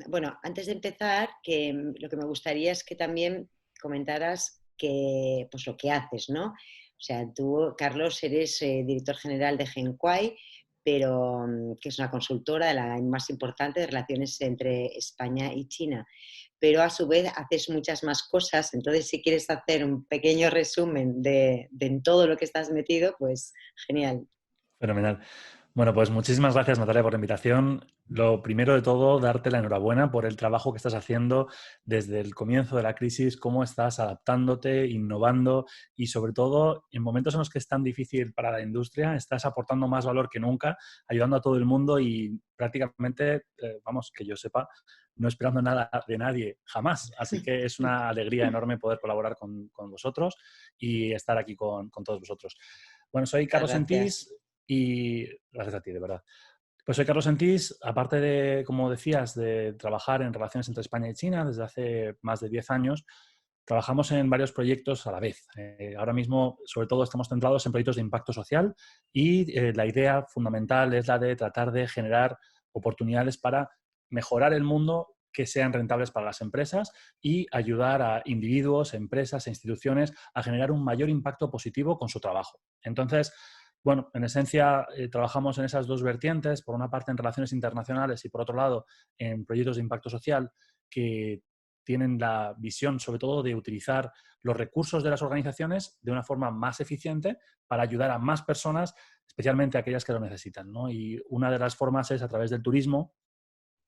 Bueno, antes de empezar, lo que me gustaría es que también comentaras pues lo que haces, ¿no? O sea, tú, Carlos, eres director general de Genquai, pero que es una consultora de la más importante de relaciones entre España y China. Pero a su vez haces muchas más cosas. Entonces, si quieres hacer un pequeño resumen de en todo lo que estás metido, pues genial. Fenomenal. Bueno, pues muchísimas gracias, Natalia, por la invitación. Lo primero de todo, darte la enhorabuena por el trabajo que estás haciendo desde el comienzo de la crisis, cómo estás adaptándote, innovando y, sobre todo, en momentos en los que es tan difícil para la industria, estás aportando más valor que nunca, ayudando a todo el mundo y prácticamente, vamos, que yo sepa, no esperando nada de nadie, jamás. Así que es una alegría enorme poder colaborar con vosotros y estar aquí con todos vosotros. Bueno, soy Muchas Carlos gracias. Sentís y gracias a ti, de verdad. Pues soy Carlos Sentís, aparte de, como decías, de trabajar en relaciones entre España y China desde hace más de 10 años, trabajamos en varios proyectos a la vez. Ahora mismo, sobre todo, estamos centrados en proyectos de impacto social y la idea fundamental es la de tratar de generar oportunidades para mejorar el mundo que sean rentables para las empresas y ayudar a individuos, empresas e instituciones a generar un mayor impacto positivo con su trabajo. Entonces, bueno, en esencia trabajamos en esas dos vertientes, por una parte en relaciones internacionales y por otro lado en proyectos de impacto social que tienen la visión sobre todo de utilizar los recursos de las organizaciones de una forma más eficiente para ayudar a más personas, especialmente aquellas que lo necesitan, ¿no? Y una de las formas es a través del turismo,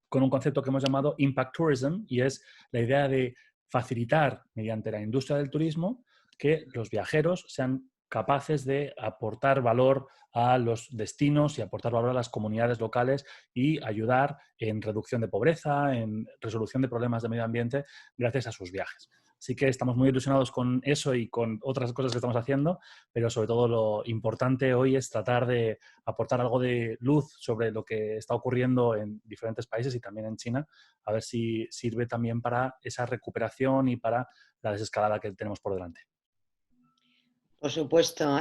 con un concepto que hemos llamado Impact Tourism, y es la idea de facilitar mediante la industria del turismo que los viajeros sean capaces de aportar valor a los destinos y aportar valor a las comunidades locales y ayudar en reducción de pobreza, en resolución de problemas de medio ambiente gracias a sus viajes. Así que estamos muy ilusionados con eso y con otras cosas que estamos haciendo, pero sobre todo lo importante hoy es tratar de aportar algo de luz sobre lo que está ocurriendo en diferentes países y también en China, a ver si sirve también para esa recuperación y para la desescalada que tenemos por delante. Por supuesto,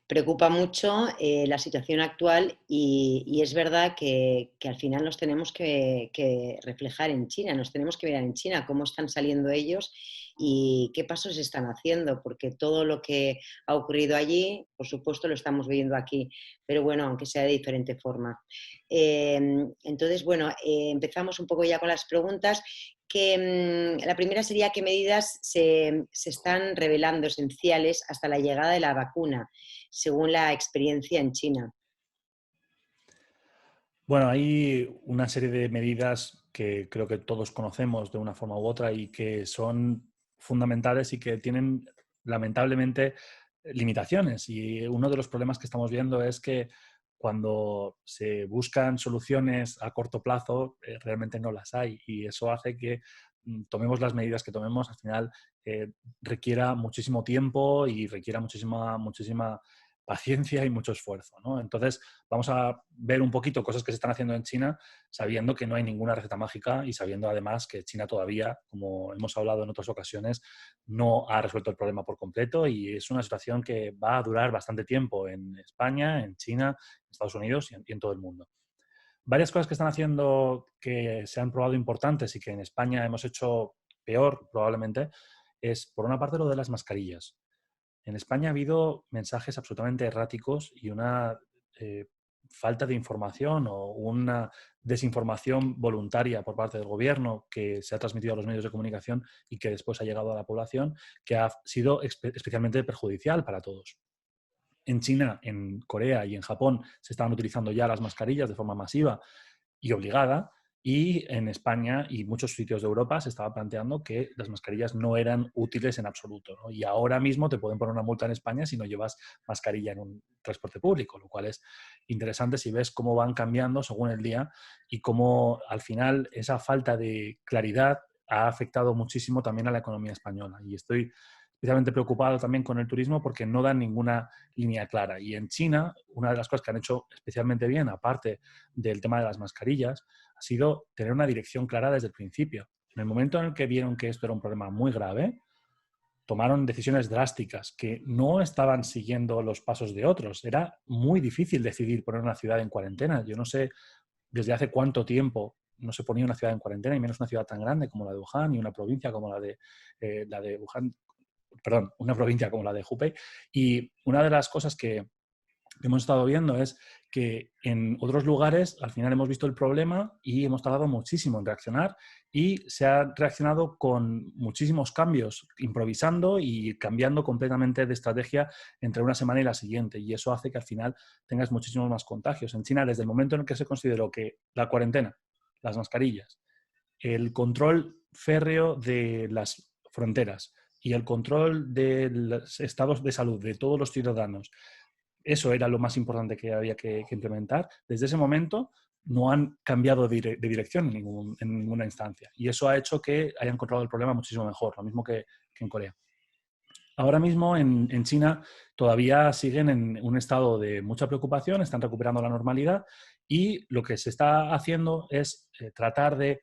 preocupa mucho la situación actual y es verdad que al final nos tenemos que reflejar en China, nos tenemos que mirar en China cómo están saliendo ellos y qué pasos están haciendo, porque todo lo que ha ocurrido allí, por supuesto, lo estamos viviendo aquí, pero bueno, aunque sea de diferente forma. Entonces, bueno, empezamos un poco ya con las preguntas la primera sería qué medidas se están revelando esenciales hasta la llegada de la vacuna, según la experiencia en China. Bueno, hay una serie de medidas que creo que todos conocemos de una forma u otra y que son fundamentales y que tienen lamentablemente limitaciones. Y uno de los problemas que estamos viendo es que cuando se buscan soluciones a corto plazo, realmente no las hay. Y eso hace que tomemos las medidas que tomemos, al final requiera muchísimo tiempo y requiera muchísima paciencia y mucho esfuerzo, ¿no? Entonces, vamos a ver un poquito cosas que se están haciendo en China, sabiendo que no hay ninguna receta mágica y sabiendo además que China todavía, como hemos hablado en otras ocasiones, no ha resuelto el problema por completo y es una situación que va a durar bastante tiempo en España, en China, en Estados Unidos y en todo el mundo. Varias cosas que están haciendo que se han probado importantes y que en España hemos hecho peor probablemente es, por una parte, lo de las mascarillas. En España ha habido mensajes absolutamente erráticos y una eh, falta de información o una desinformación voluntaria por parte del gobierno que se ha transmitido a los medios de comunicación y que después ha llegado a la población, que ha sido especialmente perjudicial para todos. En China, en Corea y en Japón se estaban utilizando ya las mascarillas de forma masiva y obligada, y en España y muchos sitios de Europa se estaba planteando que las mascarillas no eran útiles en absoluto, ¿no? Y ahora mismo te pueden poner una multa en España si no llevas mascarilla en un transporte público, lo cual es interesante si ves cómo van cambiando según el día y cómo al final esa falta de claridad ha afectado muchísimo también a la economía española. Y estoy especialmente preocupado también con el turismo porque no dan ninguna línea clara. Y en China, una de las cosas que han hecho especialmente bien, aparte del tema de las mascarillas, ha sido tener una dirección clara desde el principio. En el momento en el que vieron que esto era un problema muy grave, tomaron decisiones drásticas que no estaban siguiendo los pasos de otros. Era muy difícil decidir poner una ciudad en cuarentena. Yo no sé desde hace cuánto tiempo no se ponía una ciudad en cuarentena, y menos una ciudad tan grande como la de Wuhan y una provincia como la de Wuhan, perdón, una provincia como la de Hubei. Y una de las cosas que hemos estado viendo es que en otros lugares al final hemos visto el problema y hemos tardado muchísimo en reaccionar, y se ha reaccionado con muchísimos cambios, improvisando y cambiando completamente de estrategia entre una semana y la siguiente, y eso hace que al final tengas muchísimos más contagios. En China, desde el momento en el que se consideró que la cuarentena, las mascarillas, el control férreo de las fronteras y el control de los estados de salud de todos los ciudadanos, eso era lo más importante que había que implementar. Desde ese momento no han cambiado de dirección en ninguna instancia. Y eso ha hecho que hayan controlado el problema muchísimo mejor, lo mismo que en Corea. Ahora mismo en China todavía siguen en un estado de mucha preocupación, están recuperando la normalidad, y lo que se está haciendo es tratar de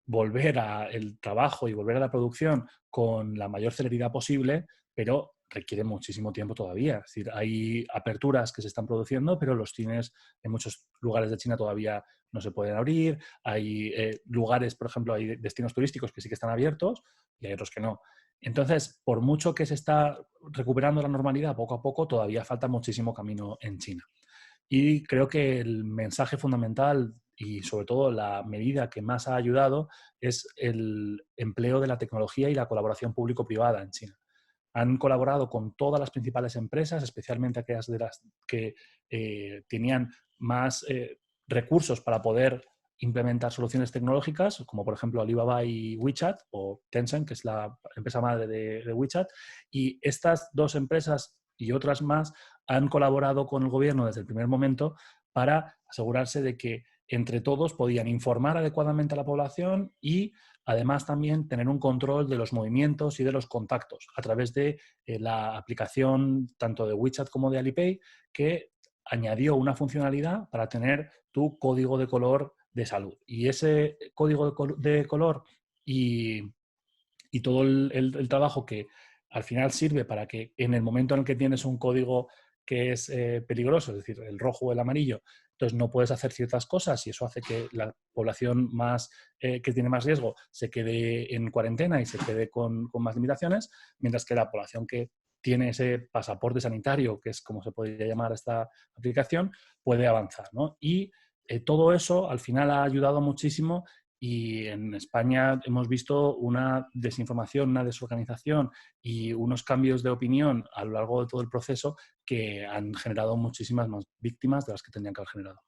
volver al trabajo y volver a la producción con la mayor celeridad posible, pero requiere muchísimo tiempo todavía. Es decir, hay aperturas que se están produciendo, pero los cines en muchos lugares de China todavía no se pueden abrir. Hay lugares, por ejemplo, hay destinos turísticos que sí que están abiertos y hay otros que no. Entonces, por mucho que se está recuperando la normalidad poco a poco, todavía falta muchísimo camino en China. Y creo que el mensaje fundamental y sobre todo la medida que más ha ayudado es el empleo de la tecnología y la colaboración público-privada en China. Han colaborado con todas las principales empresas, especialmente aquellas de las que tenían más recursos para poder implementar soluciones tecnológicas, como por ejemplo Alibaba y WeChat, o Tencent, que es la empresa madre de WeChat. Y estas dos empresas y otras más han colaborado con el gobierno desde el primer momento para asegurarse de que entre todos podían informar adecuadamente a la población y además también tener un control de los movimientos y de los contactos a través de la aplicación tanto de WeChat como de Alipay, que añadió una funcionalidad para tener tu código de color de salud. Y ese código de color y todo el trabajo que al final sirve para que en el momento en el que tienes un código que es peligroso, es decir, el rojo o el amarillo, entonces no puedes hacer ciertas cosas, y eso hace que la población más, que tiene más riesgo se quede en cuarentena y se quede con más limitaciones, mientras que la población que tiene ese pasaporte sanitario, que es como se podría llamar a esta aplicación, puede avanzar, ¿no? Y todo eso al final ha ayudado muchísimo, y en España hemos visto una desinformación, una desorganización y unos cambios de opinión a lo largo de todo el proceso que han generado muchísimas más víctimas de las que tenían que haber generado.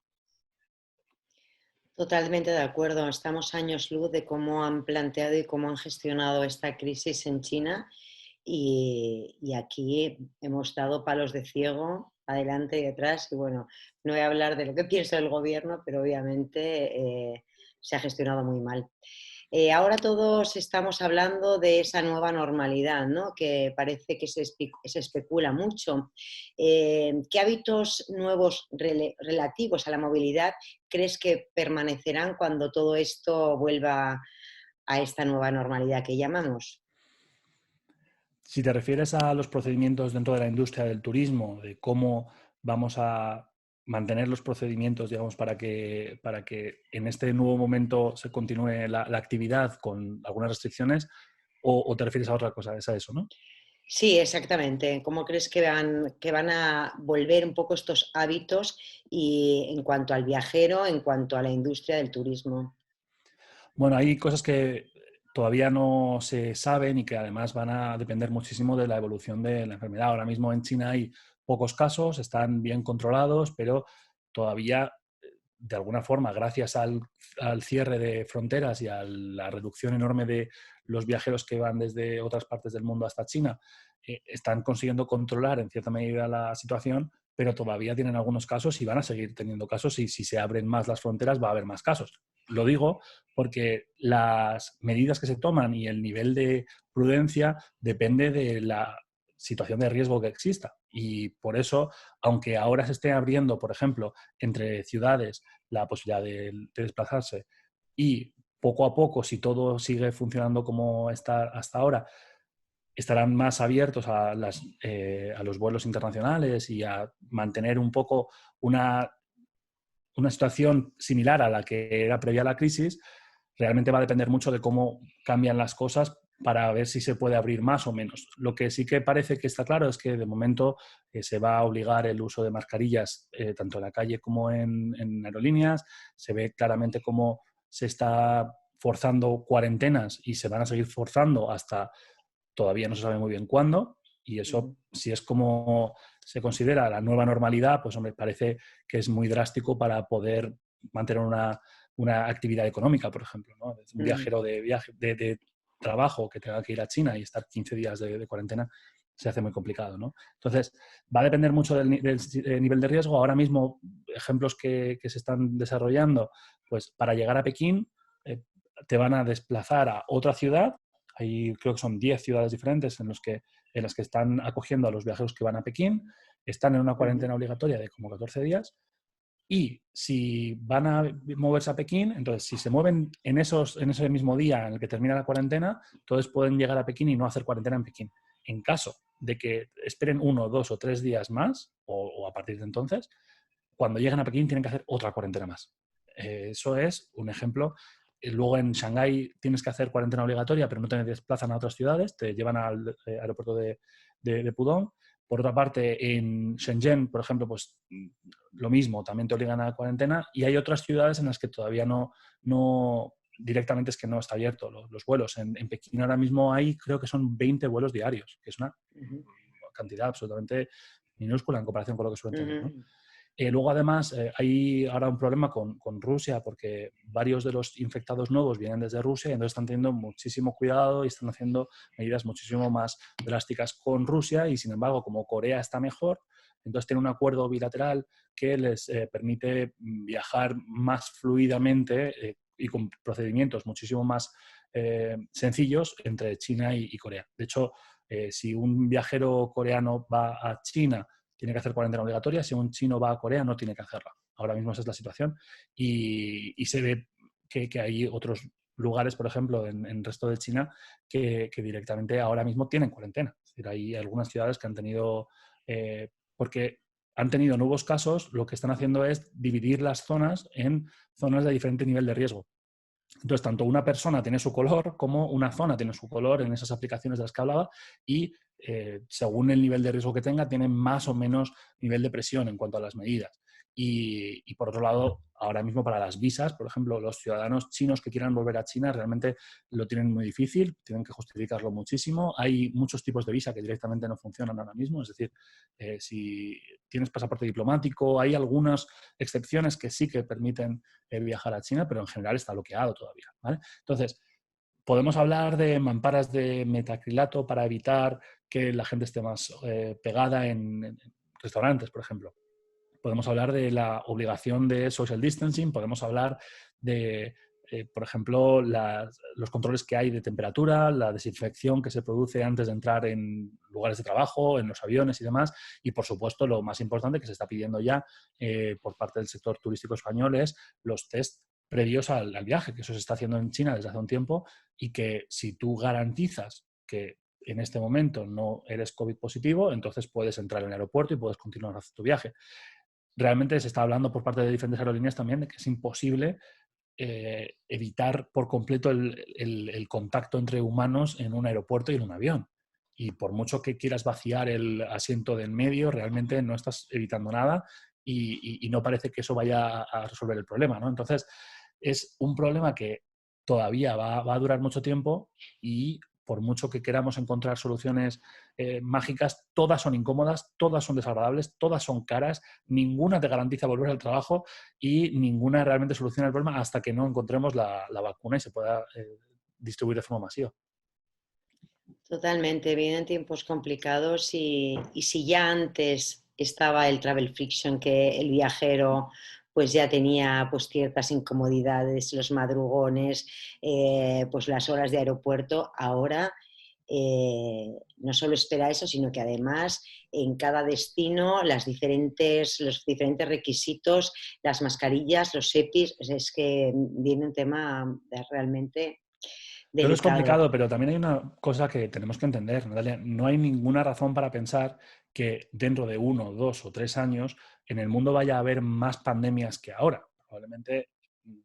Totalmente de acuerdo. Estamos años luz de cómo han planteado y cómo han gestionado esta crisis en China, y aquí hemos dado palos de ciego adelante y detrás. Y bueno, no voy a hablar de lo que pienso del gobierno, pero obviamente se ha gestionado muy mal. Ahora todos estamos hablando de esa nueva normalidad, ¿no? Que parece que se especula mucho. ¿Qué hábitos nuevos relativos a la movilidad crees que permanecerán cuando todo esto vuelva a esta nueva normalidad que llamamos? Si te refieres a los procedimientos dentro de la industria del turismo, de cómo vamos a mantener los procedimientos, digamos, para que en este nuevo momento se continúe la actividad con algunas restricciones, o te refieres a otra cosa, es a eso, ¿no? Sí, exactamente. ¿Cómo crees que van a volver un poco estos hábitos y en cuanto al viajero, en cuanto a la industria del turismo? Bueno, hay cosas que todavía no se saben y que además van a depender muchísimo de la evolución de la enfermedad. Ahora mismo en China hay pocos casos, están bien controlados, pero todavía, de alguna forma, gracias al cierre de fronteras y a la reducción enorme de los viajeros que van desde otras partes del mundo hasta China, están consiguiendo controlar en cierta medida la situación, pero todavía tienen algunos casos y van a seguir teniendo casos, y si se abren más las fronteras va a haber más casos. Lo digo porque las medidas que se toman y el nivel de prudencia depende de la situación de riesgo que exista. Y por eso, aunque ahora se esté abriendo, por ejemplo, entre ciudades la posibilidad de desplazarse, y poco a poco, si todo sigue funcionando como está hasta ahora, estarán más abiertos a los vuelos internacionales y a mantener un poco una una situación similar a la que era previa a la crisis, realmente va a depender mucho de cómo cambian las cosas para ver si se puede abrir más o menos. Lo que sí que parece que está claro es que de momento se va a obligar el uso de mascarillas tanto en la calle como en aerolíneas. Se ve claramente cómo se está forzando cuarentenas y se van a seguir forzando hasta todavía no se sabe muy bien cuándo. Y eso, si es como se considera la nueva normalidad, pues hombre, parece que es muy drástico para poder mantener una actividad económica, por ejemplo, ¿no? Un viajero de trabajo que tenga que ir a China y estar 15 días de cuarentena se hace muy complicado, ¿no? Entonces, va a depender mucho del nivel de riesgo. Ahora mismo, ejemplos que se están desarrollando, pues para llegar a Pekín te van a desplazar a otra ciudad. Ahí creo que son 10 ciudades diferentes en las que están acogiendo a los viajeros que van a Pekín. Están en una cuarentena obligatoria de como 14 días. Y si van a moverse a Pekín, entonces si se mueven en ese mismo día en el que termina la cuarentena, entonces pueden llegar a Pekín y no hacer cuarentena en Pekín. En caso de que esperen 1, 2 o 3 días más, o a partir de entonces, cuando lleguen a Pekín tienen que hacer otra cuarentena más. Eso es un ejemplo. Luego en Shanghái tienes que hacer cuarentena obligatoria, pero no te desplazan a otras ciudades, te llevan al aeropuerto de Pudong. Por otra parte, en Shenzhen, por ejemplo, pues lo mismo, también te obligan a la cuarentena, y hay otras ciudades en las que todavía no directamente es que no está abierto los vuelos. En Pekín ahora mismo hay, creo que son 20 vuelos diarios, que es una cantidad absolutamente minúscula en comparación con lo que suelen tener, ¿no? Luego, además, hay ahora un problema con Rusia porque varios de los infectados nuevos vienen desde Rusia y entonces están teniendo muchísimo cuidado y están haciendo medidas muchísimo más drásticas con Rusia y, sin embargo, como Corea está mejor, entonces tiene un acuerdo bilateral que les permite viajar más fluidamente y con procedimientos muchísimo más sencillos entre China y Corea. De hecho, si un viajero coreano va a China tiene que hacer cuarentena obligatoria, si un chino va a Corea no tiene que hacerla. Ahora mismo esa es la situación y se ve que hay otros lugares, por ejemplo, en el resto de China que directamente ahora mismo tienen cuarentena. Es decir, hay algunas ciudades que han tenido, porque han tenido nuevos casos, lo que están haciendo es dividir las zonas en zonas de diferente nivel de riesgo. Entonces, tanto una persona tiene su color como una zona tiene su color en esas aplicaciones de las que hablaba y según el nivel de riesgo que tenga, tiene más o menos nivel de presión en cuanto a las medidas. Y por otro lado, ahora mismo para las visas, por ejemplo, los ciudadanos chinos que quieran volver a China realmente lo tienen muy difícil, tienen que justificarlo muchísimo. Hay muchos tipos de visa que directamente no funcionan ahora mismo, es decir, si tienes pasaporte diplomático, hay algunas excepciones que sí que permiten viajar a China, pero en general está bloqueado todavía, ¿vale? Entonces, podemos hablar de mamparas de metacrilato para evitar que la gente esté más pegada en restaurantes, por ejemplo. Podemos hablar de la obligación de social distancing, podemos hablar de, por ejemplo, los controles que hay de temperatura, la desinfección que se produce antes de entrar en lugares de trabajo, en los aviones y demás. Y, por supuesto, lo más importante que se está pidiendo ya por parte del sector turístico español es los test previos al viaje, que eso se está haciendo en China desde hace un tiempo y que si tú garantizas que en este momento no eres COVID positivo, entonces puedes entrar en el aeropuerto y puedes continuar hacer tu viaje. Realmente se está hablando por parte de diferentes aerolíneas también de que es imposible evitar por completo el contacto entre humanos en un aeropuerto y en un avión. Y por mucho que quieras vaciar el asiento del medio, realmente no estás evitando nada y no parece que eso vaya a resolver el problema, ¿no? Entonces, es un problema que todavía va a durar mucho tiempo y por mucho que queramos encontrar soluciones mágicas, todas son incómodas, todas son desagradables, todas son caras, ninguna te garantiza volver al trabajo y ninguna realmente soluciona el problema hasta que no encontremos la vacuna y se pueda distribuir de forma masiva. Totalmente, vienen tiempos complicados y si ya antes estaba el travel friction, que el viajero pues ya tenía pues ciertas incomodidades, los madrugones, pues las horas de aeropuerto, ahora no solo espera eso, sino que además en cada destino los diferentes requisitos, las mascarillas, los EPIs, es que viene un tema realmente Todo es delicado. complicado, pero también hay una cosa que tenemos que entender, Natalia. No hay ninguna razón para pensar que dentro de 1, 2 o 3 años en el mundo vaya a haber más pandemias que ahora. Probablemente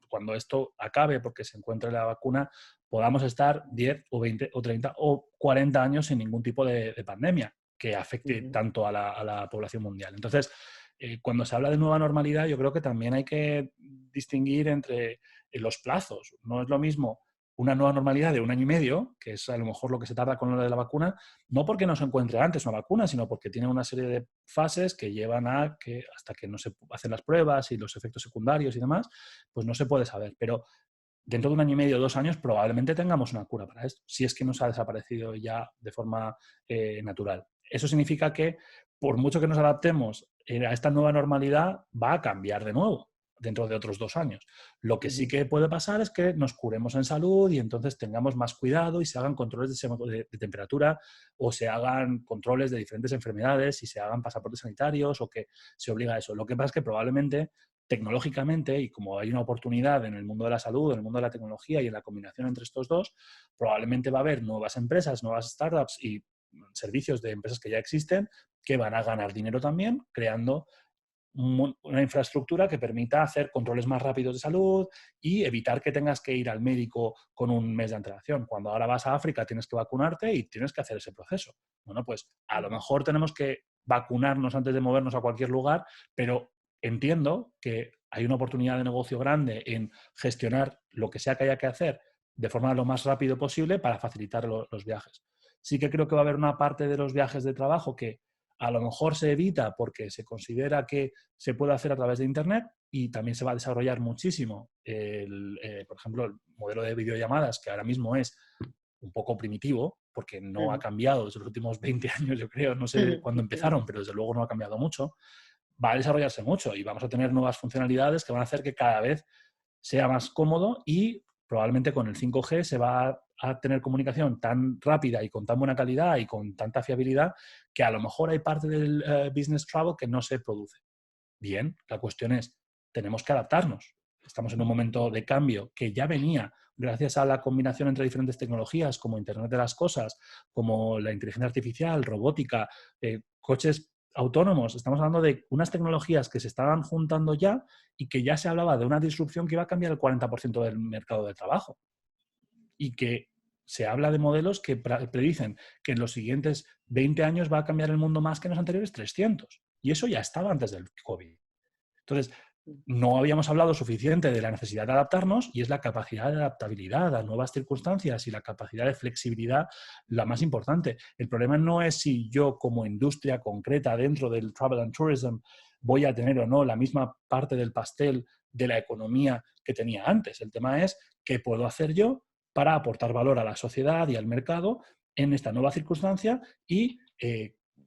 cuando esto acabe, porque se encuentre la vacuna, podamos estar 10 o 20 o 30 o 40 años sin ningún tipo de pandemia que afecte Ujú, tanto a la población mundial. Entonces, cuando se habla de nueva normalidad, yo creo que también hay que distinguir entre los plazos. No es lo mismo una nueva normalidad de 1 año y medio, que es a lo mejor lo que se tarda con lo de la vacuna, no porque no se encuentre antes una vacuna, sino porque tiene una serie de fases que llevan a que hasta que no se hacen las pruebas y los efectos secundarios y demás, pues no se puede saber. Pero dentro de 1 año y medio, 2 años, probablemente tengamos una cura para esto, si es que nos ha desaparecido ya de forma natural. Eso significa que, por mucho que nos adaptemos a esta nueva normalidad, va a cambiar de nuevo dentro de otros 2 años. Lo que sí ujú, que puede pasar es que nos curemos en salud y entonces tengamos más cuidado y se hagan controles de temperatura o se hagan controles de diferentes enfermedades y se hagan pasaportes sanitarios o que se obliga a eso. Lo que pasa es que probablemente tecnológicamente, y como hay una oportunidad en el mundo de la salud, en el mundo de la tecnología y en la combinación entre estos dos, probablemente va a haber nuevas empresas, nuevas startups y servicios de empresas que ya existen que van a ganar dinero también creando una infraestructura que permita hacer controles más rápidos de salud y evitar que tengas que ir al médico con un mes de antelación. Cuando ahora vas a África tienes que vacunarte y tienes que hacer ese proceso. Bueno, pues a lo ujú, mejor tenemos que vacunarnos antes de movernos a cualquier lugar, pero entiendo que hay una oportunidad de negocio grande en gestionar lo que sea que haya que hacer de forma lo más rápido posible para facilitar los viajes. Sí que creo que va a haber una parte de los viajes de trabajo que a lo mejor se evita porque se considera que se puede hacer a través de Internet y también se va a desarrollar muchísimo, por ejemplo, el modelo de videollamadas, que ahora mismo es un poco primitivo, porque no ha ujú, cambiado desde los últimos 20 años, yo creo, no sé ujú, cuándo ujú, empezaron, pero desde luego no ha cambiado mucho, va a desarrollarse mucho y vamos a tener nuevas funcionalidades que van a hacer que cada vez sea más cómodo y probablemente con el 5G se va a tener comunicación tan rápida y con tan buena calidad y con tanta fiabilidad que a lo mejor hay parte del business travel que no se produce. Bien, la cuestión es, tenemos que adaptarnos. Estamos en un momento de cambio que ya venía gracias a la combinación entre diferentes tecnologías como Internet de las Cosas, como la inteligencia artificial, robótica, coches autónomos. Estamos hablando de unas tecnologías que se estaban juntando ya y que ya se hablaba de una disrupción que iba a cambiar el 40% del mercado de trabajo y que se habla de modelos que predicen que en los siguientes 20 años va a cambiar el mundo más que en los anteriores 300. Y eso ya estaba antes del COVID. Entonces, no habíamos hablado suficiente de la necesidad de adaptarnos y es la capacidad de adaptabilidad a nuevas circunstancias y la capacidad de flexibilidad la más importante. El problema no es si yo como industria concreta dentro del travel and tourism voy a tener o no la misma parte del pastel de la economía que tenía antes. El tema es qué puedo hacer yo para aportar valor a la sociedad y al mercado en esta nueva circunstancia y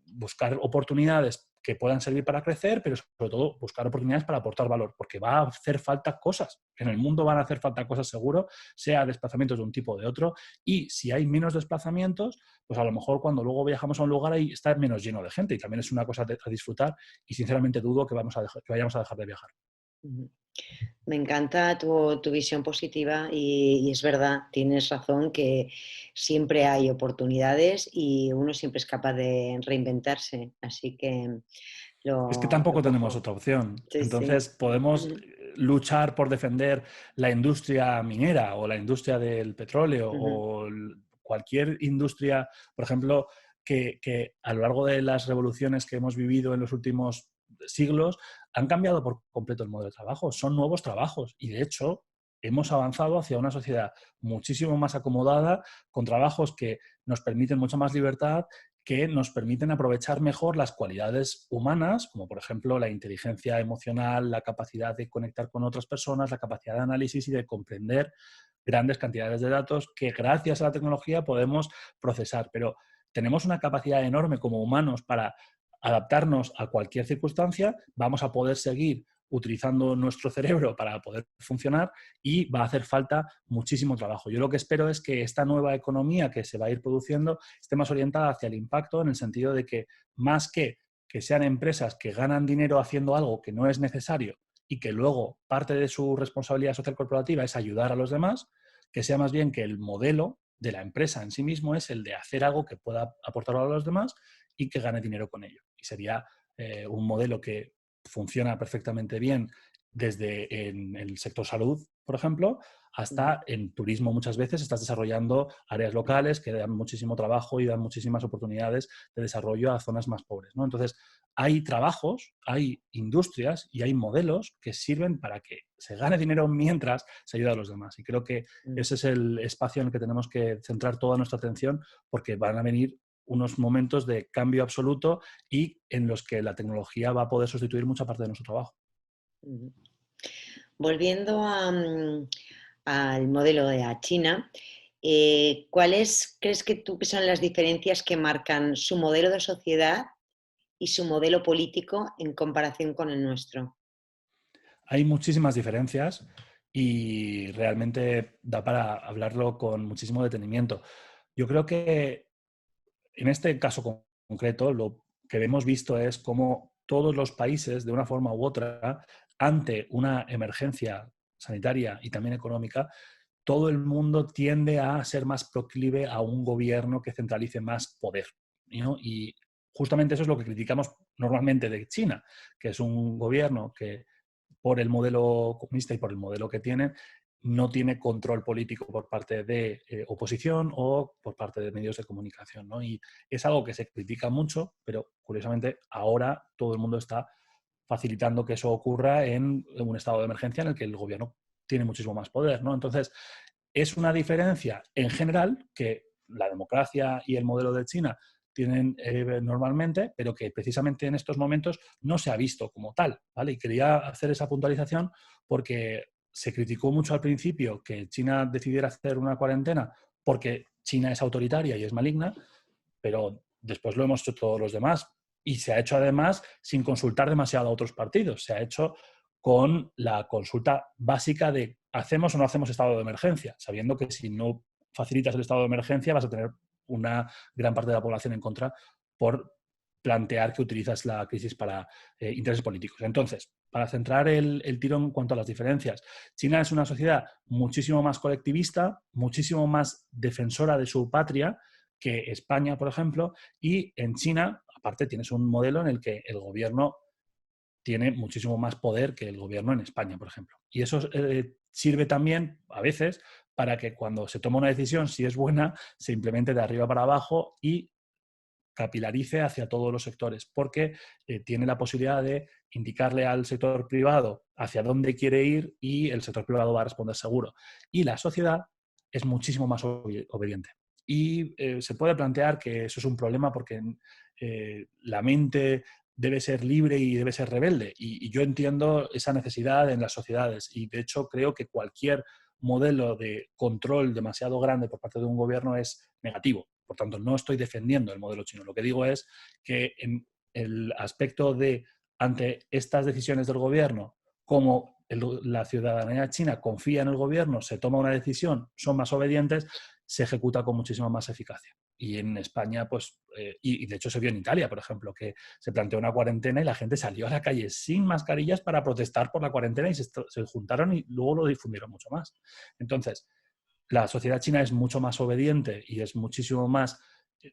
buscar oportunidades que puedan servir para crecer, pero sobre todo buscar oportunidades para aportar valor, porque va a hacer falta cosas. En el mundo van a hacer falta cosas seguro, sea desplazamientos de un tipo o de otro, y si hay menos desplazamientos, pues a lo mejor cuando luego viajamos a un lugar ahí está menos lleno de gente y también es una cosa a disfrutar y sinceramente dudo que, que vayamos a dejar de viajar. ujú. Me encanta tu visión positiva y es verdad, tienes razón que siempre hay oportunidades y uno siempre es capaz de reinventarse, así que Es que lo tampoco tenemos cojo. otra opción. Sí, sí. Entonces podemos Ujú, luchar por defender la industria minera o la industria del petróleo ujú, o cualquier industria, por ejemplo, que a lo largo de las revoluciones que hemos vivido en los últimos siglos han cambiado por completo el modo de trabajo. Son nuevos trabajos y de hecho hemos avanzado hacia una sociedad muchísimo más acomodada, con trabajos que nos permiten mucha más libertad, que nos permiten aprovechar mejor las cualidades humanas, como por ejemplo la inteligencia emocional, la capacidad de conectar con otras personas, la capacidad de análisis y de comprender grandes cantidades de datos que gracias a la tecnología podemos procesar. Pero tenemos una capacidad enorme como humanos para adaptarnos a cualquier circunstancia, vamos a poder seguir utilizando nuestro cerebro para poder funcionar y va a hacer falta muchísimo trabajo. Yo lo que espero es que esta nueva economía que se va a ir produciendo esté más orientada hacia el impacto en el sentido de que más que sean empresas que ganan dinero haciendo algo que no es necesario y que luego parte de su responsabilidad social corporativa es ayudar a los demás, que sea más bien que el modelo de la empresa en sí mismo es el de hacer algo que pueda aportar valor a los demás y que gane dinero con ello. y sería un modelo que funciona perfectamente bien desde en el sector salud, por ejemplo, hasta en turismo muchas veces estás desarrollando áreas locales que dan muchísimo trabajo y dan muchísimas oportunidades de desarrollo a zonas más pobres, ¿no? Entonces, hay trabajos, hay industrias y hay modelos que sirven para que se gane dinero mientras se ayuda a los demás. Y creo que ese es el espacio en el que tenemos que centrar toda nuestra atención, porque van a venir unos momentos de cambio absoluto y en los que la tecnología va a poder sustituir mucha parte de nuestro trabajo. Volviendo al modelo de la China, ¿cuáles crees que tú que son las diferencias que marcan su modelo de sociedad y su modelo político en comparación con el nuestro? Hay muchísimas diferencias y realmente da para hablarlo con muchísimo detenimiento. Yo creo que en este caso concreto lo que hemos visto es cómo todos los países, de una forma u otra, ante una emergencia sanitaria y también económica, todo el mundo tiende a ser más proclive a un gobierno que centralice más poder, ¿no? Y justamente eso es lo que criticamos normalmente de China, que es un gobierno que por el modelo comunista y por el modelo que tiene, no tiene control político por parte de oposición o por parte de medios de comunicación, ¿no? Y es algo que se critica mucho, pero curiosamente ahora todo el mundo está facilitando que eso ocurra en un estado de emergencia en el que el gobierno tiene muchísimo más poder, ¿no? Entonces, es una diferencia en general que la democracia y el modelo de China tienen normalmente, pero que precisamente en estos momentos no se ha visto como tal, ¿vale? Y quería hacer esa puntualización porque se criticó mucho al principio que China decidiera hacer una cuarentena porque China es autoritaria y es maligna, pero después lo hemos hecho todos los demás. Y se ha hecho además sin consultar demasiado a otros partidos. Se ha hecho con la consulta básica de ¿hacemos o no hacemos estado de emergencia? Sabiendo que si no facilitas el estado de emergencia vas a tener una gran parte de la población en contra por plantear que utilizas la crisis para intereses políticos. Entonces, para centrar el tiro en cuanto a las diferencias, China es una sociedad muchísimo más colectivista, muchísimo más defensora de su patria que España, por ejemplo, y en China, aparte, tienes un modelo en el que el gobierno tiene muchísimo más poder que el gobierno en España, por ejemplo. Y eso sirve también, a veces, para que cuando se toma una decisión, si es buena, se implemente de arriba para abajo y capilarice hacia todos los sectores, porque tiene la posibilidad de indicarle al sector privado hacia dónde quiere ir y el sector privado va a responder seguro. Y la sociedad es muchísimo más obediente. Y se puede plantear que eso es un problema porque la mente debe ser libre y debe ser rebelde. Y yo entiendo esa necesidad en las sociedades. Y de hecho creo que cualquier modelo de control demasiado grande por parte de un gobierno es negativo. Por tanto, no estoy defendiendo el modelo chino. Lo que digo es que en el aspecto de, ante estas decisiones del gobierno, como la ciudadanía china confía en el gobierno, se toma una decisión, son más obedientes, se ejecuta con muchísima más eficacia. Y en España, pues, y de hecho se vio en Italia, por ejemplo, que se planteó una cuarentena y la gente salió a la calle sin mascarillas para protestar por la cuarentena y se juntaron y luego lo difundieron mucho más. Entonces, la sociedad china es mucho más obediente y es muchísimo más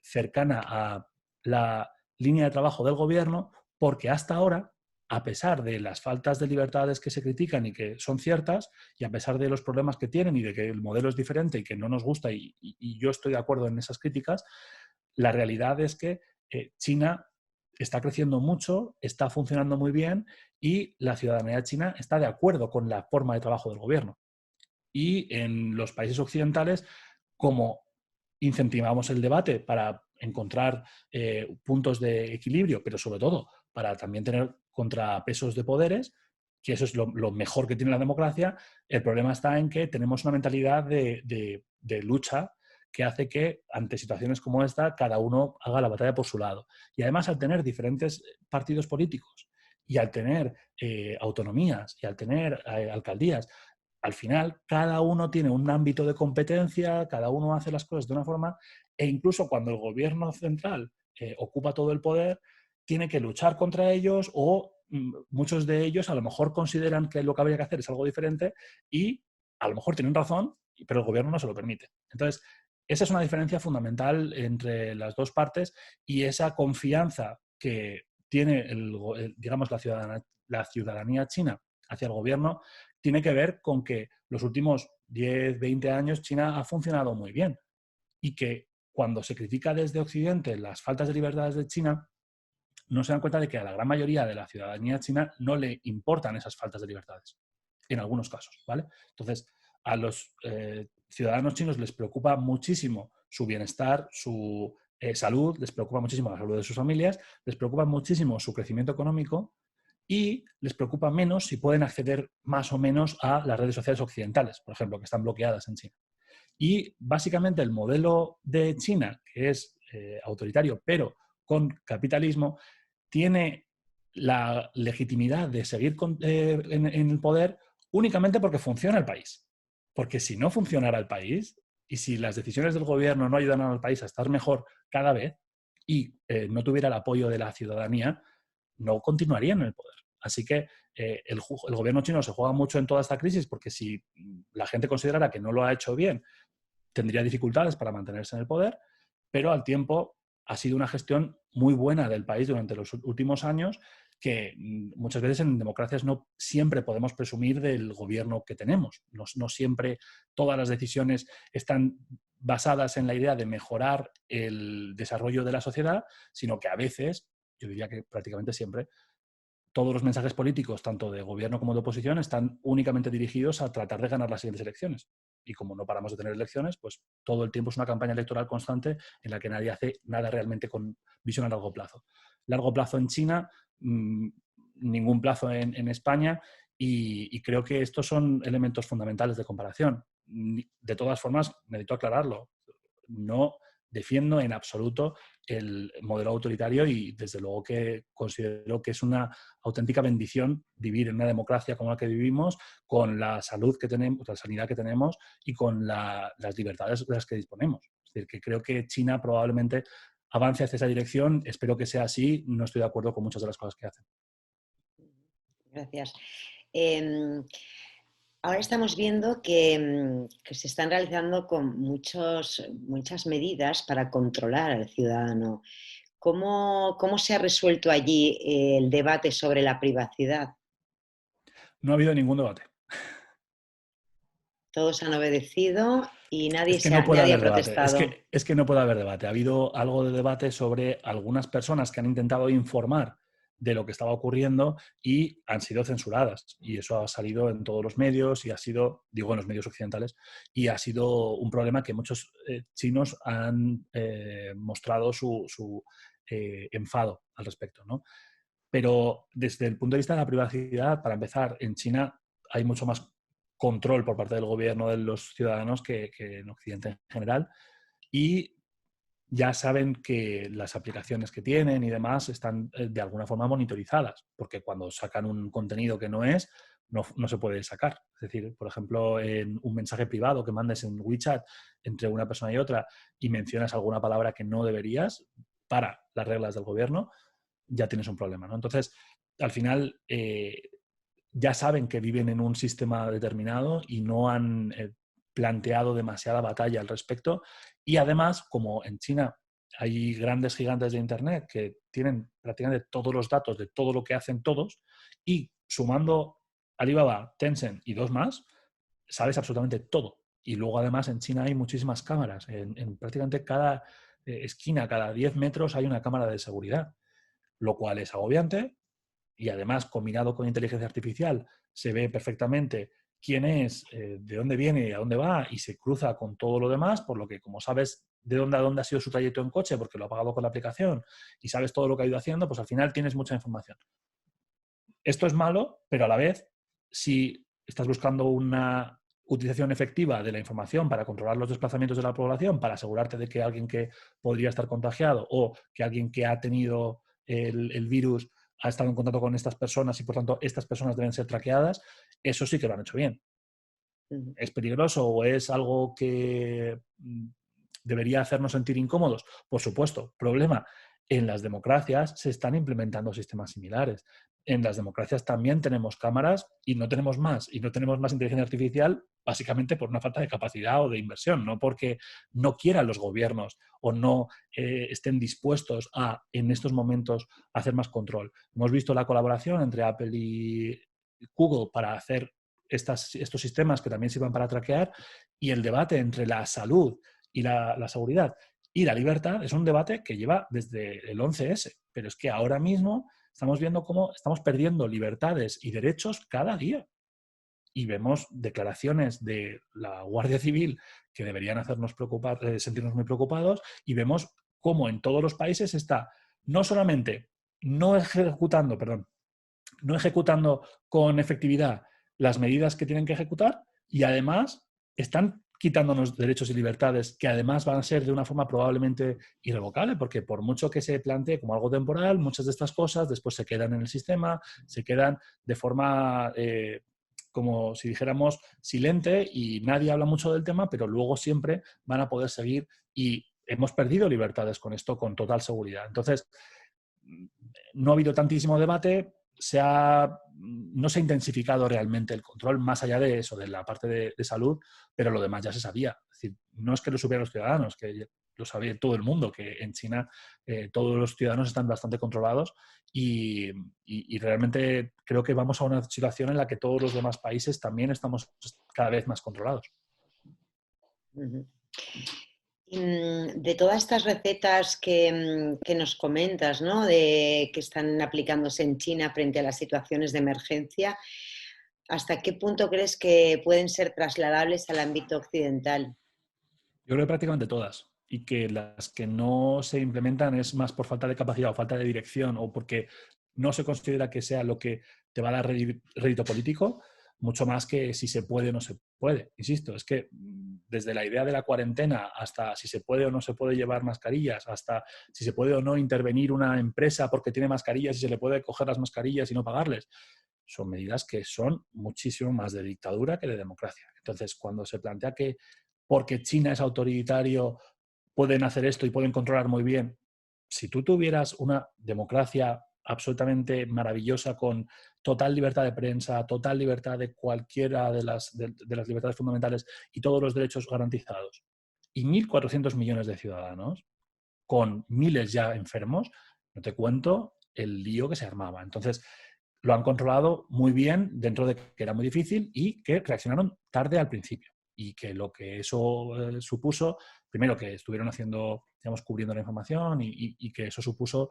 cercana a la línea de trabajo del gobierno porque hasta ahora, a pesar de las faltas de libertades que se critican y que son ciertas, y a pesar de los problemas que tienen y de que el modelo es diferente y que no nos gusta, y yo estoy de acuerdo en esas críticas, la realidad es que China está creciendo mucho, está funcionando muy bien y la ciudadanía china está de acuerdo con la forma de trabajo del gobierno. Y en los países occidentales, como incentivamos el debate para encontrar puntos de equilibrio, pero sobre todo para también tener contrapesos de poderes, que eso es lo mejor que tiene la democracia, el problema está en que tenemos una mentalidad de lucha que hace que ante situaciones como esta cada uno haga la batalla por su lado. Y además al tener diferentes partidos políticos y al tener autonomías y al tener alcaldías, al final cada uno tiene un ámbito de competencia, cada uno hace las cosas de una forma e incluso cuando el gobierno central ocupa todo el poder, tiene que luchar contra ellos o muchos de ellos a lo mejor consideran que lo que habría que hacer es algo diferente y a lo mejor tienen razón, pero el gobierno no se lo permite. Entonces, esa es una diferencia fundamental entre las dos partes y esa confianza que tiene digamos, la ciudadanía china hacia el gobierno tiene que ver con que los últimos 10, 20 años China ha funcionado muy bien y que cuando se critica desde Occidente las faltas de libertades de China, no se dan cuenta de que a la gran mayoría de la ciudadanía china no le importan esas faltas de libertades, en algunos casos, ¿vale? Entonces, a los ciudadanos chinos les preocupa muchísimo su bienestar, su salud, les preocupa muchísimo la salud de sus familias, les preocupa muchísimo su crecimiento económico y les preocupa menos si pueden acceder más o menos a las redes sociales occidentales, por ejemplo, que están bloqueadas en China. Y básicamente el modelo de China, que es autoritario, pero con capitalismo, tiene la legitimidad de seguir en el poder únicamente porque funciona el país. Porque si no funcionara el país y si las decisiones del gobierno no ayudan al país a estar mejor cada vez y no tuviera el apoyo de la ciudadanía, no continuaría en el poder. Así que el gobierno chino se juega mucho en toda esta crisis porque si la gente considerara que no lo ha hecho bien, tendría dificultades para mantenerse en el poder, pero al tiempo ha sido una gestión muy buena del país durante los últimos años que muchas veces en democracias no siempre podemos presumir del gobierno que tenemos. No siempre todas las decisiones están basadas en la idea de mejorar el desarrollo de la sociedad, sino que a veces, yo diría que prácticamente siempre, todos los mensajes políticos, tanto de gobierno como de oposición, están únicamente dirigidos a tratar de ganar las siguientes elecciones. Y como no paramos de tener elecciones, pues todo el tiempo es una campaña electoral constante en la que nadie hace nada realmente con visión a largo plazo. Largo plazo en China, ningún plazo en España, y creo que estos son elementos fundamentales de comparación. De todas formas, necesito aclararlo. No defiendo en absoluto el modelo autoritario y desde luego que considero que es una auténtica bendición vivir en una democracia como la que vivimos, con la salud que tenemos, la sanidad que tenemos y con las libertades de las que disponemos. Es decir, que creo que China probablemente avance hacia esa dirección, espero que sea así, no estoy de acuerdo con muchas de las cosas que hacen. Gracias. Ahora estamos viendo que se están realizando con muchas medidas para controlar al ciudadano. ¿Cómo se ha resuelto allí el debate sobre la privacidad? No ha habido ningún debate. Todos han obedecido y Es que no puede nadie ha haber debate. protestado. Es que no puede haber debate. Ha habido algo de debate sobre algunas personas que han intentado informar de lo que estaba ocurriendo y han sido censuradas. Y eso ha salido en todos los medios y ha sido, digo, en los medios occidentales, y ha sido un problema que muchos chinos han mostrado su enfado al respecto, ¿no? Pero desde el punto de vista de la privacidad, para empezar, en China hay mucho más control por parte del gobierno de los ciudadanos que en Occidente en general. Y ya saben que las aplicaciones que tienen y demás están de alguna forma monitorizadas, porque cuando sacan un contenido que no es, no se puede sacar. Es decir, por ejemplo, en un mensaje privado que mandes en WeChat entre una persona y otra y mencionas alguna palabra que no deberías, para las reglas del gobierno, ya tienes un problema, ¿no? Entonces, al final, ya saben que viven en un sistema determinado y no han planteado demasiada batalla al respecto. Y además, como en China hay grandes gigantes de Internet que tienen prácticamente todos los datos de todo lo que hacen todos, y sumando Alibaba, Tencent y dos más, sabes absolutamente todo. Y luego además en China hay muchísimas cámaras. En prácticamente cada esquina, cada 10 metros hay una cámara de seguridad, lo cual es agobiante y además combinado con inteligencia artificial se ve perfectamente quién es, de dónde viene y a dónde va y se cruza con todo lo demás, por lo que como sabes de dónde a dónde ha sido su trayecto en coche porque lo ha pagado con la aplicación y sabes todo lo que ha ido haciendo, pues al final tienes mucha información. Esto es malo, pero a la vez, si estás buscando una utilización efectiva de la información para controlar los desplazamientos de la población, para asegurarte de que alguien que podría estar contagiado o que alguien que ha tenido el virus ha estado en contacto con estas personas y por tanto estas personas deben ser traqueadas, eso sí que lo han hecho bien. ¿Es peligroso o es algo que debería hacernos sentir incómodos? Por supuesto. Problema. En las democracias se están implementando sistemas similares. en las democracias también tenemos cámaras y no tenemos más. Y no tenemos más inteligencia artificial básicamente por una falta de capacidad o de inversión, no porque no quieran los gobiernos o no estén dispuestos a, en estos momentos, hacer más control. Hemos visto la colaboración entre Apple y Google para hacer estos sistemas que también sirvan para traquear, y el debate entre la salud y la seguridad y la libertad es un debate que lleva desde el 11S, pero es que ahora mismo estamos viendo cómo estamos perdiendo libertades y derechos cada día. Y vemos declaraciones de la Guardia Civil que deberían hacernos sentirnos muy preocupados, y vemos cómo en todos los países está no solamente no ejecutando, perdón, no ejecutando con efectividad las medidas que tienen que ejecutar, y además están quitándonos derechos y libertades que además van a ser de una forma probablemente irrevocable, porque por mucho que se plantee como algo temporal, muchas de estas cosas después se quedan en el sistema, se quedan de forma, como si dijéramos, silente, y nadie habla mucho del tema, pero luego siempre van a poder seguir, y hemos perdido libertades con esto con total seguridad. Entonces, no ha habido tantísimo debate, no se ha intensificado realmente el control, más allá de eso, de la parte de salud, pero lo demás ya se sabía. Es decir, no es que lo supieran los ciudadanos, que lo sabía todo el mundo, que en China todos los ciudadanos están bastante controlados, y realmente creo que vamos a una situación en la que todos los demás países también estamos cada vez más controlados. Ujú. De todas estas recetas que nos comentas, ¿no? De que están aplicándose en China frente a las situaciones de emergencia, ¿hasta qué punto crees que pueden ser trasladables al ámbito occidental? Yo creo que prácticamente todas, y que las que no se implementan es más por falta de capacidad o falta de dirección, o porque no se considera que sea lo que te va a dar rédito político, mucho más que si se puede o no se puede. Insisto, es que desde la idea de la cuarentena hasta si se puede o no se puede llevar mascarillas, hasta si se puede o no intervenir una empresa porque tiene mascarillas y se le puede coger las mascarillas y no pagarles, son medidas que son muchísimo más de dictadura que de democracia. Entonces, cuando se plantea que porque China es autoritario pueden hacer esto y pueden controlar muy bien, si tú tuvieras una democracia absolutamente maravillosa con total libertad de prensa, total libertad de cualquiera de las libertades fundamentales y todos los derechos garantizados, y 1.400 millones de ciudadanos con miles ya enfermos, no te cuento el lío que se armaba. Entonces, lo han controlado muy bien dentro de que era muy difícil y que reaccionaron tarde al principio. Y que lo que eso supuso, primero que estuvieron haciendo, digamos, cubriendo la información, y que eso supuso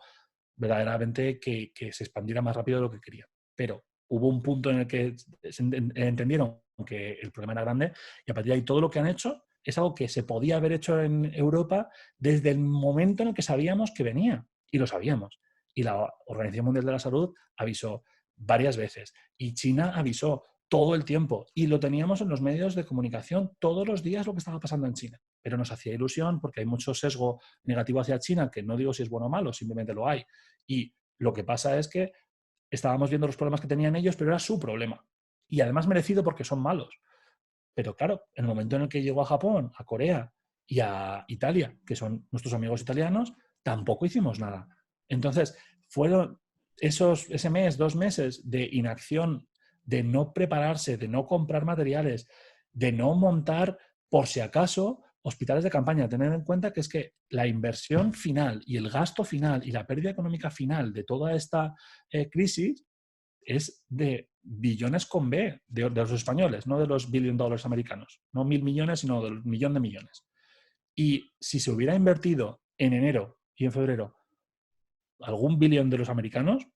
verdaderamente que se expandiera más rápido de lo que querían. Pero hubo un punto en el que entendieron que el problema era grande, y a partir de ahí todo lo que han hecho es algo que se podía haber hecho en Europa desde el momento en el que sabíamos que venía, y lo sabíamos. Y la Organización Mundial de la Salud avisó varias veces, y China avisó todo el tiempo, y lo teníamos en los medios de comunicación todos los días lo que estaba pasando en China. Pero nos hacía ilusión porque hay mucho sesgo negativo hacia China, que no digo si es bueno o malo, simplemente lo hay. Y lo que pasa es que estábamos viendo los problemas que tenían ellos, pero era su problema. Y además merecido porque son malos. Pero claro, en el momento en el que llegó a Japón, a Corea y a Italia, que son nuestros amigos italianos, tampoco hicimos nada. Entonces, fueron ese mes, 2 meses de inacción, de no prepararse, de no comprar materiales, de no montar, por si acaso, hospitales de campaña. Tener en cuenta que es que la inversión final y el gasto final y la pérdida económica final de toda esta crisis es de billones con B de los españoles, no de los billion dollars americanos. No 1.000 millones, sino del millón de millones. Y si se hubiera invertido en enero y en febrero algún billón de los americanos,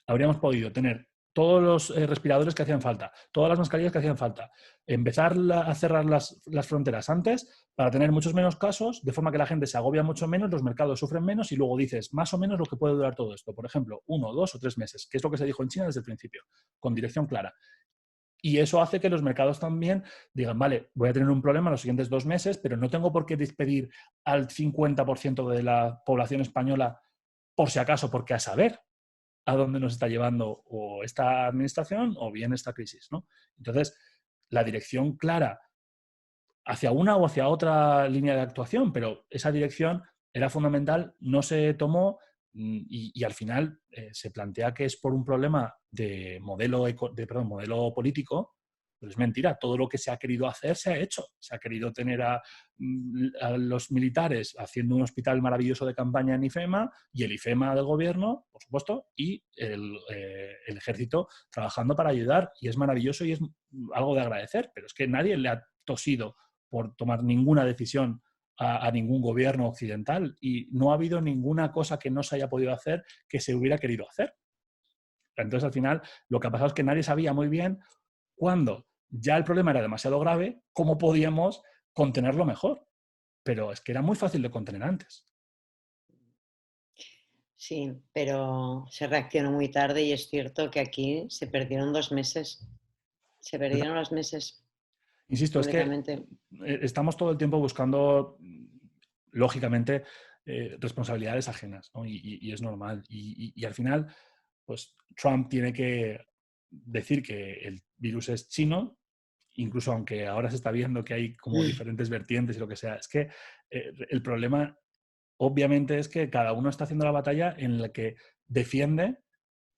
habríamos podido tener todos los respiradores que hacían falta, todas las mascarillas que hacían falta, empezar a cerrar las fronteras antes para tener muchos menos casos, de forma que la gente se agobia mucho menos, los mercados sufren menos, y luego dices más o menos lo que puede durar todo esto. Por ejemplo, 1, 2 o 3 meses, que es lo que se dijo en China desde el principio, con dirección clara. Y eso hace que los mercados también digan, vale, voy a tener un problema los siguientes 2 meses, pero no tengo por qué despedir al 50% de la población española por si acaso, porque a saber a dónde nos está llevando o esta administración o bien esta crisis, ¿no? Entonces, la dirección clara hacia una o hacia otra línea de actuación, pero esa dirección era fundamental, no se tomó Y al final se plantea que es por un problema de modelo político, pero es mentira. Todo lo que se ha querido hacer se ha hecho. Se ha querido tener a los militares haciendo un hospital maravilloso de campaña en IFEMA y el IFEMA del gobierno, por supuesto, y el ejército trabajando para ayudar. Y es maravilloso y es algo de agradecer, pero es que nadie le ha tosido por tomar ninguna decisión a ningún gobierno occidental y no ha habido ninguna cosa que no se haya podido hacer que se hubiera querido hacer. Entonces, al final, lo que ha pasado es que nadie sabía muy bien cuándo ya el problema era demasiado grave, cómo podíamos contenerlo mejor. Pero es que era muy fácil de contener antes. Sí, pero se reaccionó muy tarde y es cierto que aquí se perdieron 2 meses. Se perdieron los meses Insisto, es que completamente. estamos todo el tiempo buscando, lógicamente, responsabilidades ajenas, ¿no? Y es normal. Y al final, pues Trump tiene que decir que el virus es chino, incluso aunque ahora se está viendo que hay como diferentes vertientes y lo que sea. Es que el problema, obviamente, es que cada uno está haciendo la batalla en la que defiende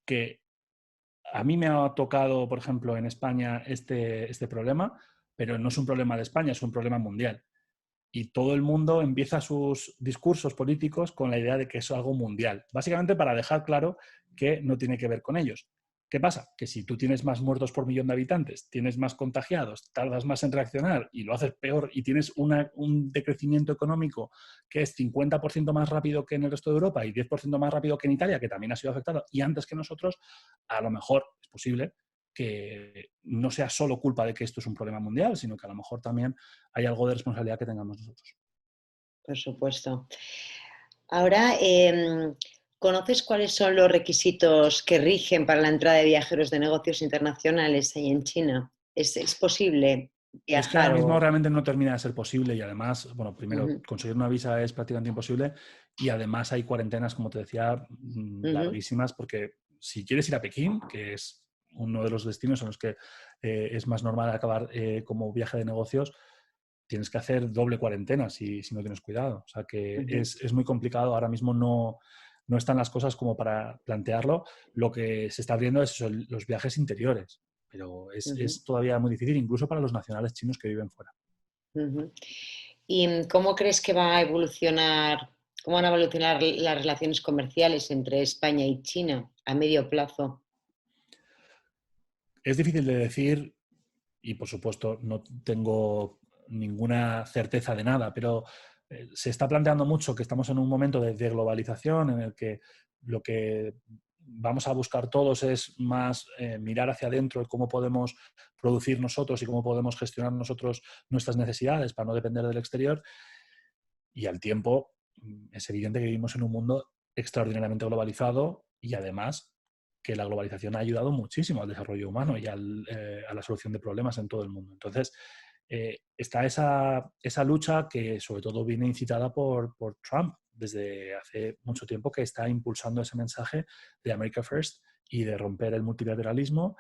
que a mí me ha tocado, por ejemplo, en España este problema, pero no es un problema de España, es un problema mundial. Y todo el mundo empieza sus discursos políticos con la idea de que es algo mundial, básicamente para dejar claro que no tiene que ver con ellos. ¿Qué pasa? Que si tú tienes más muertos por millón de habitantes, tienes más contagiados, tardas más en reaccionar y lo haces peor y tienes un decrecimiento económico que es 50% más rápido que en el resto de Europa y 10% más rápido que en Italia, que también ha sido afectada, y antes que nosotros, a lo mejor es posible que no sea solo culpa de que esto es un problema mundial, sino que a lo mejor también hay algo de responsabilidad que tengamos nosotros. Por supuesto. Ahora, ¿conoces cuáles son los requisitos que rigen para la entrada de viajeros de negocios internacionales ahí en China? ¿Es posible Es que ahora viajar mismo o...? realmente no termina de ser posible y además, bueno, primero, Ujú, conseguir una visa es prácticamente imposible y además hay cuarentenas, como te decía, ujú, larguísimas, porque si quieres ir a Pekín, que es uno de los destinos en los que es más normal acabar como viaje de negocios, tienes que hacer doble cuarentena si no tienes cuidado. O sea que ujú, es muy complicado. Ahora mismo no están las cosas como para plantearlo. Lo que se está abriendo es eso, los viajes interiores, pero ujú, es todavía muy difícil, incluso para los nacionales chinos que viven fuera. ujú. ¿Y cómo crees que va a evolucionar, cómo van a evolucionar las relaciones comerciales entre España y China a medio plazo? Es difícil de decir y, por supuesto, no tengo ninguna certeza de nada, pero se está planteando mucho que estamos en un momento de globalización en el que lo que vamos a buscar todos es más mirar hacia adentro cómo podemos producir nosotros y cómo podemos gestionar nosotros nuestras necesidades para no depender del exterior. Y al tiempo, es evidente que vivimos en un mundo extraordinariamente globalizado y además que la globalización ha ayudado muchísimo al desarrollo humano y a la solución de problemas en todo el mundo. Entonces, está esa lucha que sobre todo viene incitada por Trump desde hace mucho tiempo, que está impulsando ese mensaje de America First y de romper el multilateralismo.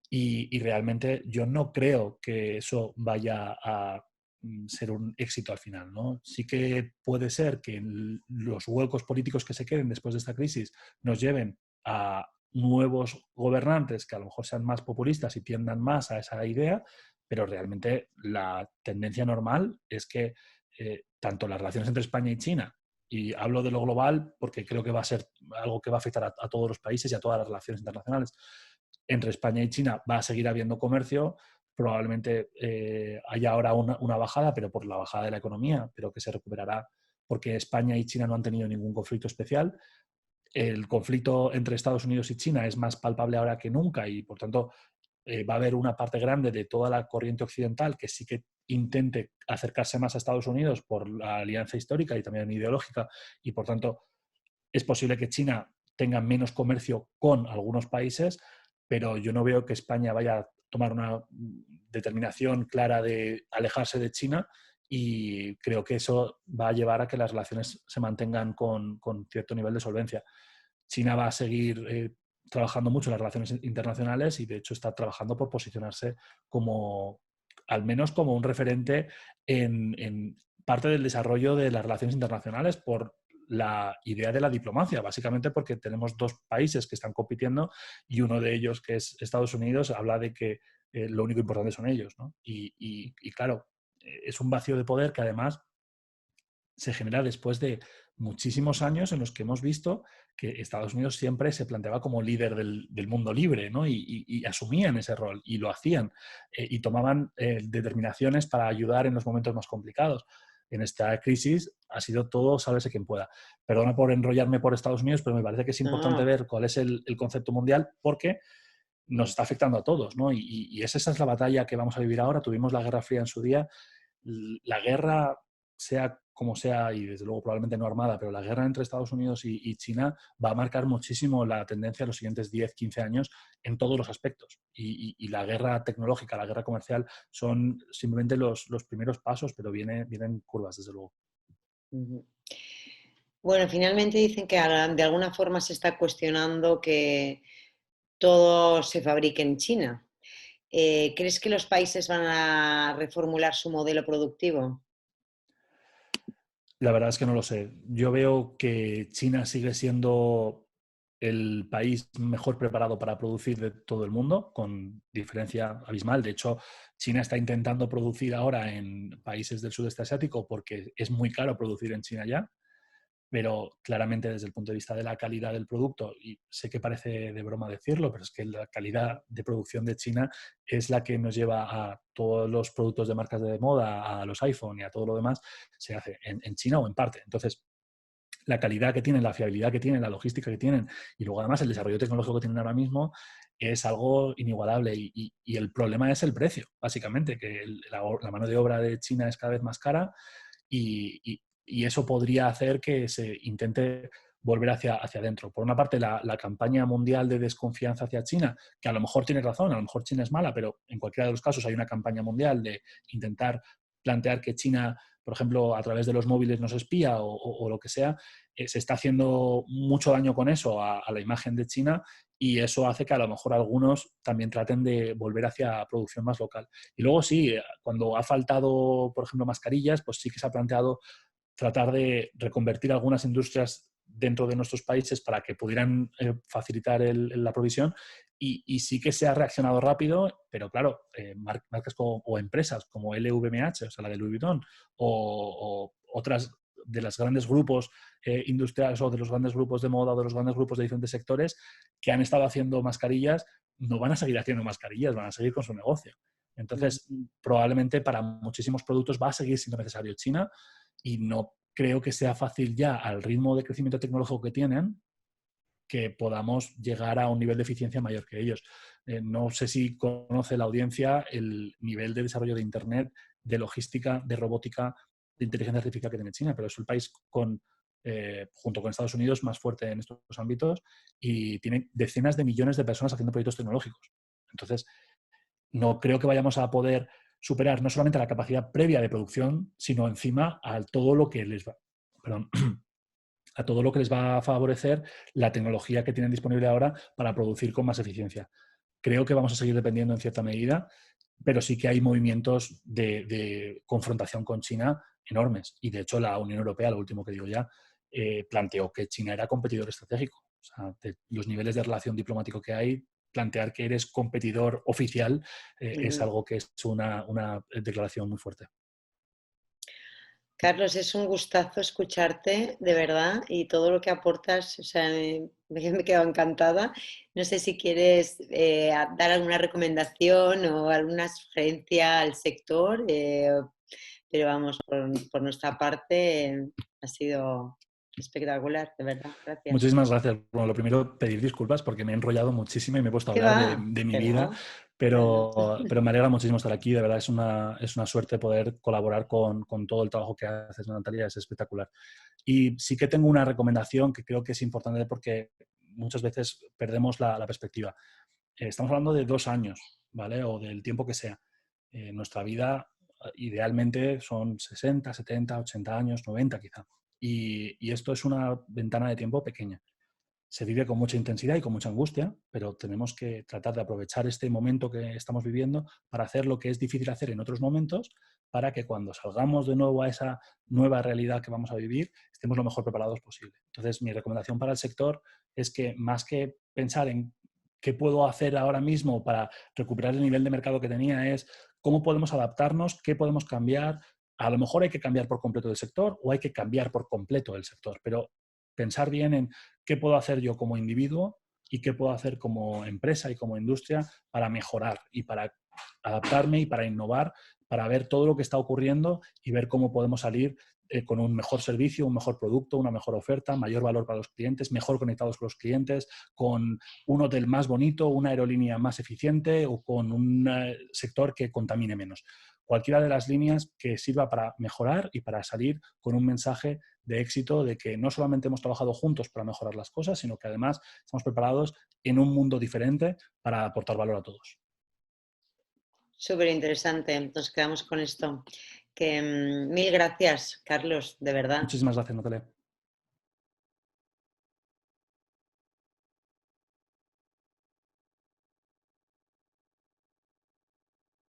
Y realmente yo no creo que eso vaya a ser un éxito al final, ¿no? Sí que puede ser que los huecos políticos que se queden después de esta crisis nos lleven a nuevos gobernantes que a lo mejor sean más populistas y tiendan más a esa idea, pero realmente la tendencia normal es que tanto las relaciones entre España y China, y hablo de lo global porque creo que va a ser algo que va a afectar a todos los países y a todas las relaciones internacionales, entre España y China va a seguir habiendo comercio, probablemente haya ahora una bajada, pero por la bajada de la economía, pero que se recuperará porque España y China no han tenido ningún conflicto especial. El conflicto entre Estados Unidos y China es más palpable ahora que nunca y, por tanto, va a haber una parte grande de toda la corriente occidental que sí que intente acercarse más a Estados Unidos por la alianza histórica y también ideológica y, por tanto, es posible que China tenga menos comercio con algunos países, pero yo no veo que España vaya a tomar una determinación clara de alejarse de China y creo que eso va a llevar a que las relaciones se mantengan con cierto nivel de solvencia. China va a seguir trabajando mucho en las relaciones internacionales y de hecho está trabajando por posicionarse como, al menos como un referente en parte del desarrollo de las relaciones internacionales por la idea de la diplomacia, básicamente porque tenemos dos países que están compitiendo y uno de ellos, que es Estados Unidos, habla de que lo único importante son ellos, ¿no? Y claro, es un vacío de poder que además se genera después de muchísimos años en los que hemos visto que Estados Unidos siempre se planteaba como líder del mundo libre, ¿no? Y asumían ese rol y lo hacían y tomaban determinaciones para ayudar en los momentos más complicados. En esta crisis ha sido todo sálvese quien pueda. Perdona por enrollarme por Estados Unidos, pero me parece que es importante No. ver cuál es el concepto mundial porque nos está afectando a todos, ¿no? Esa es la batalla que vamos a vivir ahora. Tuvimos la Guerra Fría en su día. La guerra, sea como sea, y desde luego probablemente no armada, pero la guerra entre Estados Unidos y China va a marcar muchísimo la tendencia en los siguientes 10, 15 años en todos los aspectos. Y la guerra tecnológica, la guerra comercial son simplemente los primeros pasos, pero vienen curvas, desde luego. Ujú. Bueno, finalmente dicen que de alguna forma se está cuestionando que todo se fabrique en China. ¿Crees que los países van a reformular su modelo productivo? La verdad es que no lo sé. Yo veo que China sigue siendo el país mejor preparado para producir de todo el mundo, con diferencia abismal. De hecho, China está intentando producir ahora en países del sudeste asiático porque es muy caro producir en China ya, pero claramente desde el punto de vista de la calidad del producto, y sé que parece de broma decirlo, pero es que la calidad de producción de China es la que nos lleva a todos los productos de marcas de moda, a los iPhone y a todo lo demás, se hace en China o en parte. Entonces, la calidad que tienen, la fiabilidad que tienen, la logística que tienen y luego además el desarrollo tecnológico que tienen ahora mismo es algo inigualable y el problema es el precio, básicamente, que la mano de obra de China es cada vez más cara y eso podría hacer que se intente volver hacia adentro. Por una parte, la campaña mundial de desconfianza hacia China, que a lo mejor tiene razón, a lo mejor China es mala, pero en cualquiera de los casos hay una campaña mundial de intentar plantear que China, por ejemplo, a través de los móviles nos espía o lo que sea, se está haciendo mucho daño con eso a la imagen de China y eso hace que a lo mejor algunos también traten de volver hacia producción más local. Y luego sí, cuando ha faltado, por ejemplo, mascarillas, pues sí que se ha planteado tratar de reconvertir algunas industrias dentro de nuestros países para que pudieran facilitar la provisión y sí que se ha reaccionado rápido, pero claro, marcas o empresas como LVMH, o sea, la de Louis Vuitton, o otras de los grandes grupos industriales o de los grandes grupos de moda o de los grandes grupos de diferentes sectores que han estado haciendo mascarillas, no van a seguir haciendo mascarillas, van a seguir con su negocio. Entonces, probablemente para muchísimos productos va a seguir siendo necesario China y no creo que sea fácil ya al ritmo de crecimiento tecnológico que tienen que podamos llegar a un nivel de eficiencia mayor que ellos. No sé si conoce la audiencia el nivel de desarrollo de Internet, de logística, de robótica, de inteligencia artificial que tiene China, pero es el país junto con Estados Unidos más fuerte en estos ámbitos y tiene decenas de millones de personas haciendo proyectos tecnológicos. Entonces, no creo que vayamos a poder superar no solamente la capacidad previa de producción, sino encima a todo lo que les va, perdón, a todo lo que les va a favorecer la tecnología que tienen disponible ahora para producir con más eficiencia. Creo que vamos a seguir dependiendo en cierta medida, pero sí que hay movimientos de confrontación con China enormes. Y de hecho la Unión Europea, lo último que digo ya, planteó que China era competidor estratégico. O sea, de los niveles de relación diplomático que hay, plantear que eres competidor oficial es algo que es una declaración muy fuerte. Carlos, es un gustazo escucharte, de verdad, y todo lo que aportas, o sea, me he quedado encantada. No sé si quieres dar alguna recomendación o alguna sugerencia al sector, pero vamos, por nuestra parte, ha sido espectacular, de verdad. Gracias. Muchísimas gracias. Bueno, lo primero, pedir disculpas porque me he enrollado muchísimo y me he puesto a ¿Qué hablar va? de mi Que vida, no, que no. pero me alegra muchísimo estar aquí. De verdad, es una suerte poder colaborar con todo el trabajo que haces, Natalia, es espectacular. Y sí que tengo una recomendación que creo que es importante porque muchas veces perdemos la perspectiva. Estamos hablando de 2 años, ¿vale? O del tiempo que sea. Nuestra vida idealmente son 60, 70, 80 años, 90 quizá. Y esto es una ventana de tiempo pequeña. se vive con mucha intensidad y con mucha angustia, pero tenemos que tratar de aprovechar este momento que estamos viviendo para hacer lo que es difícil hacer en otros momentos, para que cuando salgamos de nuevo a esa nueva realidad que vamos a vivir, estemos lo mejor preparados posible. Entonces, mi recomendación para el sector es que, más que pensar en qué puedo hacer ahora mismo para recuperar el nivel de mercado que tenía, es cómo podemos adaptarnos, qué podemos cambiar. A lo mejor hay que cambiar por completo del sector o hay que cambiar por completo el sector, pero pensar bien en qué puedo hacer yo como individuo y qué puedo hacer como empresa y como industria para mejorar y para adaptarme y para innovar, para ver todo lo que está ocurriendo y ver cómo podemos salir con un mejor servicio, un mejor producto, una mejor oferta, mayor valor para los clientes, mejor conectados con los clientes, con un hotel más bonito, una aerolínea más eficiente o con un sector que contamine menos. Cualquiera de las líneas que sirva para mejorar y para salir con un mensaje de éxito, de que no solamente hemos trabajado juntos para mejorar las cosas, sino que además estamos preparados en un mundo diferente para aportar valor a todos. Súper interesante. Nos quedamos con esto. Que, mil gracias, Carlos, de verdad. Muchísimas gracias, Natalia.